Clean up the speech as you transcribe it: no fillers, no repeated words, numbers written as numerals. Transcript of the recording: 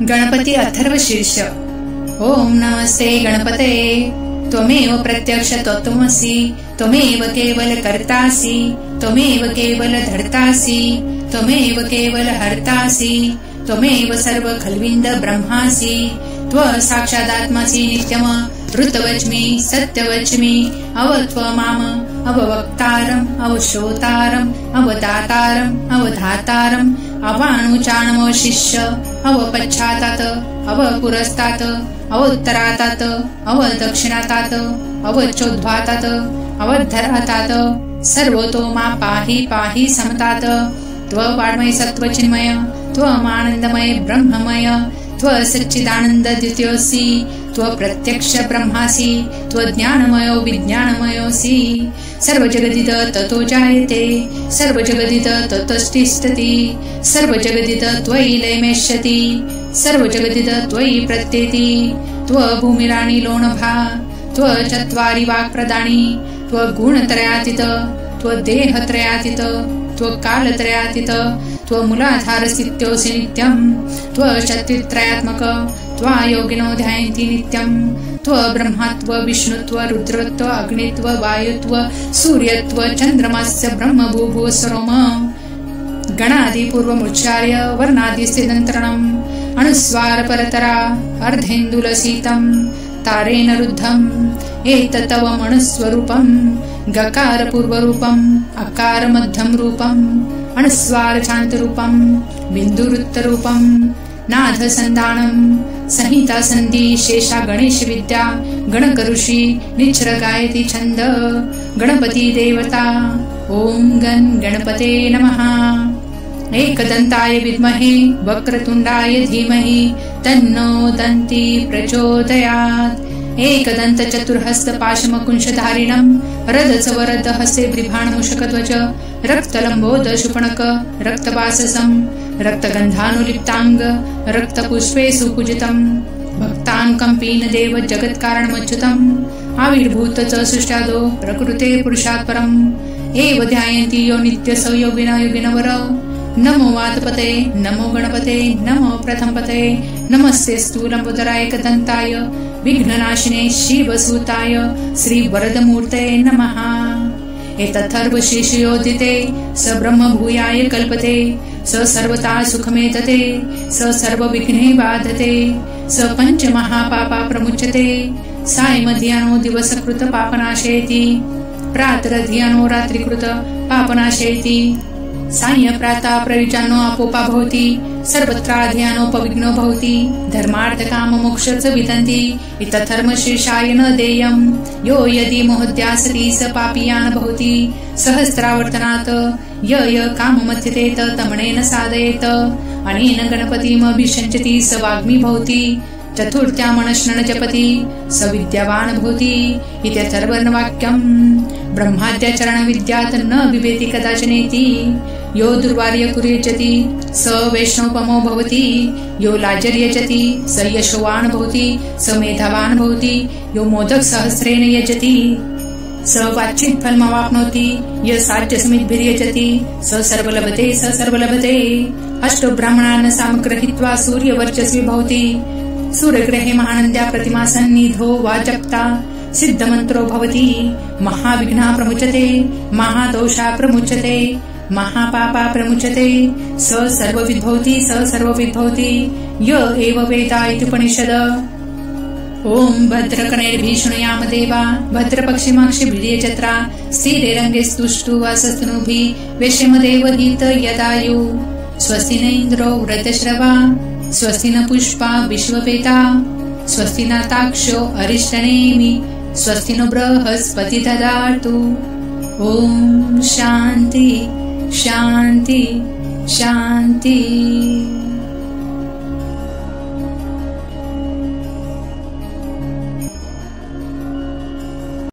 गणपती अथर्व शीर्ष। ओम नमस्ते गणपते। त्वमेव प्रत्यक्ष तत्त्वमसि, त्वमेव केवल कर्तासि, त्वमेव केवल धर्तासि, त्वमेव केवल हर्तासि, त्वमेव सर्व खल्विंद ब्रह्मासि। त्व साक्षादात्मासि नित्यम ऋतवच्मि सत्यवच्मि अवत्वमाम अववक्तारम् अवश्रोतारम् अवदातारम् अवधातारम् अवानुचानमशिष्य अवपच्छातात अवपुरस्तात् अवोत्तरातात अवदक्षिणातात अवचोद्ध्वातात अवधरातात सर्वतो मा पाहि पाहि समतात। त्ववाङ्मय सत्त्वचिन्मय त्वमानन्दमय ब्रह्ममय त्वसच्चिदानन्द द्वितीयोऽसि त्वप्रत्यक्ष ब्रह्मासि त्वज्ञानमयो विज्ञानमयोऽसि। सर्वजगदिद ततो जायते सर्वजगदिद ततस्तिष्ठति सर्वजगदिद त्वयि लयमेष्यति सर्वजगदिद त्वयि प्रत्येति। त्वभूमिराणि लोणभा त्वचत्वारि वाक्प्रदानि त्वगुणत्रयातीत त्वदेहत्रयातीत त्वकालत्रयातीत त्वमूलाधारस्थित्योऽसि नित्यं त्वशक्तित्रयात्मक त्वायोगिनो ध्यायन्ति नित्यं। त्वब्रह्मत्व विष्णुत्व रुद्रत्व अग्नित्व वायुत्व सूर्यत्व चन्द्रमस्य ब्रह्म भूभुव स्वरोम। गणादिपूर्वमुच्चार्य वर्णादिस्थितन्तरणम् अनुस्वार परतरा अर्धेन्दुलसीतं तारेण रुद्धम् एतत्तव मनुस्वरूपं। गकार पूर्वरूपम् अकार मध्यम रूपम् अनुस्वार शान्तरूपम् बिन्दुरुत्तरूपम् नाथ संधानम् संहिता संधि शेषा गणेश विद्या गणकऋषि निच्छ्र गायति छंद गणपती देवता। ओम गण गणपते नमः। एकदन्ताय विद्महे वक्रतुण्डाय धीमहि तन्नो दन्ती प्रचोदयात्। एकदन्त चतुर्हस्त पाशमकुंशधारिणं रदसवरद हस्ते बिभ्राणमुषकध्वज रक्तलम्बोद शूर्पणख रक्तवाससं रक्तगन्धानुलिप्तांग रक्तपुष्पे सुपूजितं भक्तांकंपीन देव जगत्कारणमच्युतम् आविर्भूत च सृष्टादो प्रकृते पुरुषात् परम् एव ध्यायन्ति यो नित्यसौ योगिनवर। नमो वातपते नमो गणपते नमो प्रथमपते नमस्तेस्तु लंबोदराय एकदन्ताय विघ्ननाशिने शिवसुताय श्रीवरदमूर्ते नमः। एतत्थर्वशीर्षयोदिते स ब्रह्मभूयाय कल्पते स सर्वथा सुखमेतते स सर्वविघ्ने बाधते स पञ्चमहापापा प्रमुच्यते। सायमध्याह्नो दिवसकृत पापनाशयति प्रातरध्याह्नो रात्रिकृत पापनाशयति। सायं प्रातः प्रयुज्यानो अपोपा भवति सर्वत्राध्यानोपविघ्नो भवति। धर्मार्थकाममोक्षच विदन्ति इतद्धर्मशीर्षाय न देयम् यो यदि मोहध्यासति स पापीयान् भवति। सहस्रावर्तनात् य काममथ्यते तमनेन साधयेत अनेन गणपतिमभिषञ्चति स वाग्मी भवति। चतुर्थ्यामनश्नन जपति स विद्यावान् भवति इत्यथर्वणवाक्यम्। ब्रह्माद्याचरण विद्यात् न बिभेति कदाचनेति। यो दुर्वार्य कुर्यजति स वैष्णवपमो भवति। यो लाजर्यजति स यशोवान् भवति स मेधावान् भवति। यो मोदक सहस्रेण यजति स वाच्यं फलमवाप्नोति। य साध्यसमिद्भिर्यजति स सर्वलभते स सर्वलभते। अष्टो ब्राह्मणान् सामग्रहीत्वा सूर्यवर्चस्वी भवति। सूर्यग्रहे महानन्द्या प्रतिमा सन्निधो वा जप्ता सिद्धमन्त्रो भवति। महाविघ्ना प्रमुच्यते महादोषा प्रमुच्यते महापापा प्रमुच्यते स सर्वविद्भवति स सर्वविद्भवति य एव वेद इति उपनिषद। ओम भद्रकर्णैर्भिः शृणुयाम देवा भद्रपक्षिमाक्षिभिर्यजत्रा स्थिरैरङ्गैः स्तुष्टुवासस्तनूभिः वेश्मदेव हित यदायु। स्वस्ति न इन्द्रो वृद्धश्रवा स्वस्ति न पुष्पा विश्ववेदा स्वस्ति न ताक्षो अरिष्टनेमि स्वस्ति नो बृहस्पति ददातु। ओम शांति शांति शांति।